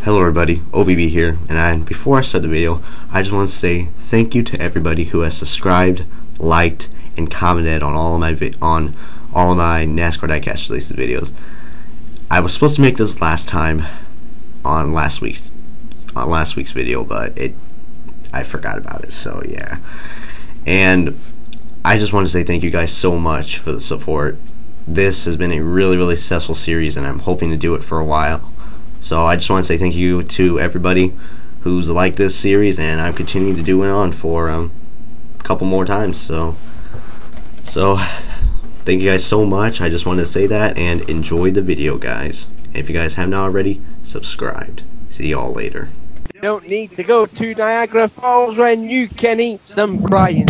Hello everybody, OBB here, and before I start the video, I just want to say thank you to everybody who has subscribed, liked, and commented on all of my NASCAR Diecast releases videos. I was supposed to make this last time on last week's video, but I forgot about it, so yeah. And I just want to say thank you guys so much for the support. This has been a really successful series, and I'm hoping to do it for a while. So I just want to say thank you to everybody who's liked this series, and I'm continuing to do it on for a couple more times. So thank you guys so much. I just wanted to say that, and enjoy the video, guys. If you guys have not already, subscribed. See y'all later. You don't need to go to Niagara Falls when you can eat some Brian.